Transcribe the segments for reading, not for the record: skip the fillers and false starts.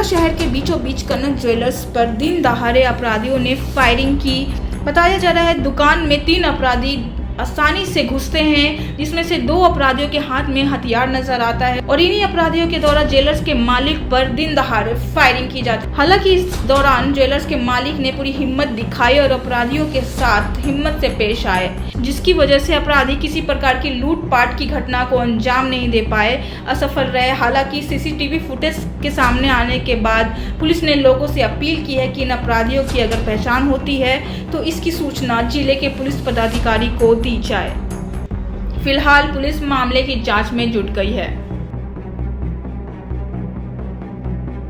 मंडला शहर के बीचों बीच कनक ज्वेलर्स पर दिन दहाड़े अपराधियों ने फायरिंग की। बताया जा रहा है दुकान में 3 अपराधी आसानी से घुसते हैं, जिसमें से 2 अपराधियों के हाथ में हथियार नजर आता है और इन्हीं अपराधियों के द्वारा ज्वेलर्स के मालिक पर दिन दहाड़े फायरिंग की जाती है। हालांकि इस दौरान ज्वेलर्स के मालिक ने पूरी हिम्मत दिखाई और अपराधियों के साथ हिम्मत से पेश आए, जिसकी वजह से अपराधी किसी प्रकार की लूटपाट की घटना को अंजाम नहीं दे पाए, असफल रहे। हालांकि सीसीटीवी फुटेज के सामने आने के बाद पुलिस ने लोगों से अपील की है कि इन अपराधियों की अगर पहचान होती है तो इसकी सूचना जिले के पुलिस पदाधिकारी को दी जाए। फिलहाल पुलिस मामले की जांच में जुट गई है।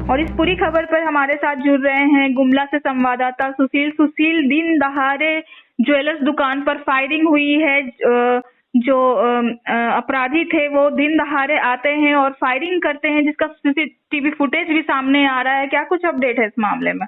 और इस पूरी खबर पर हमारे साथ जुड़ रहे हैं गुमला से संवाददाता सुशील। दिन दहाड़े ज्वेलर्स दुकान पर फायरिंग हुई है। जो अपराधी थे वो दिन दहाड़े आते हैं और फायरिंग करते हैं, जिसका सीसीटीवी फुटेज भी सामने आ रहा है। क्या कुछ अपडेट है इस मामले में?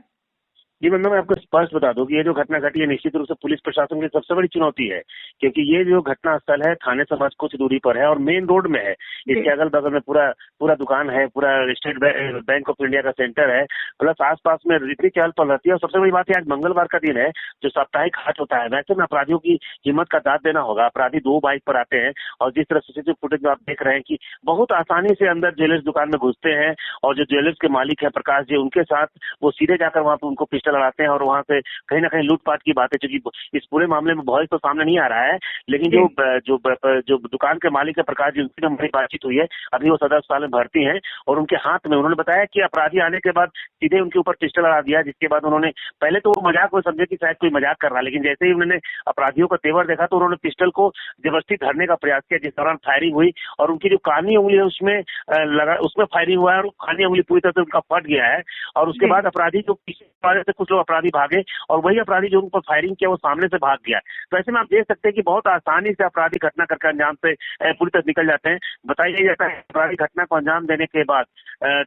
जी बंधु, मैं आपको स्पष्ट बता दूं कि ये जो घटना घटी है निश्चित रूप से पुलिस प्रशासन की सबसे बड़ी चुनौती है, क्योंकि ये जो घटना स्थल है थाने से बस कुछ दूरी पर है और मेन रोड में है। इसके अगल बगल में पूरा दुकान है, पूरा स्टेट बैंक ऑफ इंडिया का सेंटर है, प्लस आसपास में इतनी चहल पहल रहती है। और सबसे बड़ी बात है आज मंगलवार का दिन है जो साप्ताहिक हाट होता है। वैसे में अपराधियों की हिम्मत का दाद देना होगा। अपराधी 2 बाइक पर आते हैं और जिस तरह सीसीटीवी फुटेज में आप देख रहे हैं कि बहुत आसानी से अंदर ज्वेलर्स दुकान में घुसते हैं और जो ज्वेलर्स के मालिक है प्रकाश जी, उनके साथ वो सीधे जाकर वहां पर उनको पिस्टल लड़ाते हैं और वहां से कहीं ना कहीं लूटपाट की बात है। चूंकि इस पूरे मामले में वॉइस तो सामने नहीं आ रहा है, लेकिन जो दुकान के मालिक है प्रकाश जी, उनसे हमारी बातचीत हुई है। अभी वो सदर अस्पताल में भर्ती हैं और उनके हाथ में उन्होंने बताया कि अपराधी आने के बाद सीधे उनके ऊपर पिस्टल लड़ा दिया, जिसके बाद उन्होंने पहले तो वो मजाक को समझे कि शायद कोई मजाक कर रहा, लेकिन जैसे ही उन्होंने अपराधियों का तेवर देखा तो उन्होंने पिस्टल को जबरदस्ती धरने का प्रयास किया, जिस दौरान फायरिंग हुई और उनकी जो कानी उंगली है उसमें फायरिंग हुआ है और कानी उंगली पूरी तरह से उनका फट गया है। और उसके बाद अपराधी जो पीछे वाले से कुछ लोग अपराधी भागे और वही अपराधी जो उन पर फायरिंग किया वो सामने से भाग गया। तो ऐसे में आप देख सकते हैं कि बहुत आसानी से अपराधी घटना करके अंजाम से पूरी तरह निकल जाते हैं। बताया जाता है अपराधी घटना को अंजाम देने के बाद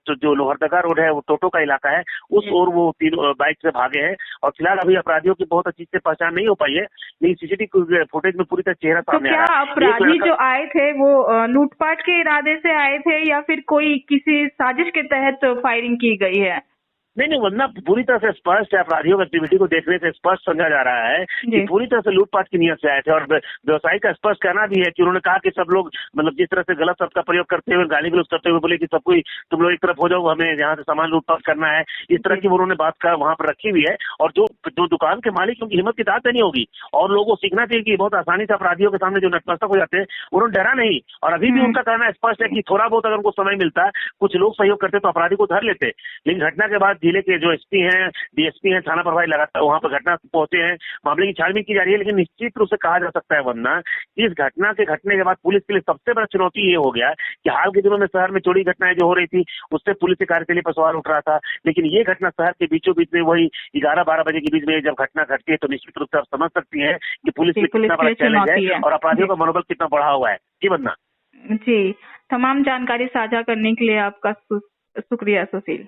तो जो लोहरदगा रोड है वो टोटो का इलाका है, उस ओर वो 3 बाइक से भागे हैं और फिलहाल अभी अपराधियों की बहुत अच्छी से पहचान नहीं हो पाई है, लेकिन सीसीटीवी फुटेज में पूरी तरह चेहरा सामने आ रहा है। अपराधी जो आए थे वो लूटपाट के इरादे से आए थे या फिर कोई किसी साजिश के तहत फायरिंग की गई है? नहीं, वरना पूरी तरह से स्पष्ट है। अपराधियों की एक्टिविटी को देखने से स्पष्ट समझा जा रहा है कि पूरी तरह से लूटपाट की नियत से आए थे। और व्यवसायी का स्पष्ट कहना भी है कि उन्होंने कहा कि सब लोग मतलब जिस तरह से गलत शब्द का प्रयोग करते हुए गाली गलौज करते हुए बोले कि सब कोई तुम लोग एक तरफ हो जाओ, हमें यहाँ से सामान लूटपाट करना है, इस तरह की उन्होंने बात का वहां पर रखी हुई है। और जो दुकान के मालिक उनकी हिम्मत की दाद देनी होगी और लोगों को सीखना चाहिए कि बहुत आसानी से अपराधियों के सामने जो नतमस्तक हो जाते हैं उन्होंने डरा नहीं। और अभी भी उनका कहना स्पष्ट है कि थोड़ा बहुत अगर उनको समय मिलता, कुछ लोग सहयोग करते तो अपराधी को धर लेते। लेकिन घटना के बाद जिले के जो एसपी हैं, डीएसपी हैं, थाना प्रभारी लगातार वहां पर घटना पहुंचे हैं, मामले की छानबीन की जा रही है। लेकिन निश्चित रूप से कहा जा सकता है वरना इस घटना के घटने के बाद पुलिस के लिए सबसे बड़ा चुनौती ये हो गया कि हाल के दिनों में शहर में चोरी घटनाएं जो हो रही थी उससे पुलिस के कार्यशैली पर सवाल उठ रहा था, लेकिन ये घटना शहर के बीचों बीच में वही 11-12 बजे के बीच में जब घटना घटती है तो निश्चित रूप से आप समझ सकती है कि पुलिस में कितना बड़ा चैलेंज है और अपराधियों का मनोबल कितना बढ़ा हुआ है। जी वंदना। जी, तमाम जानकारी साझा करने के लिए आपका शुक्रिया सुशील।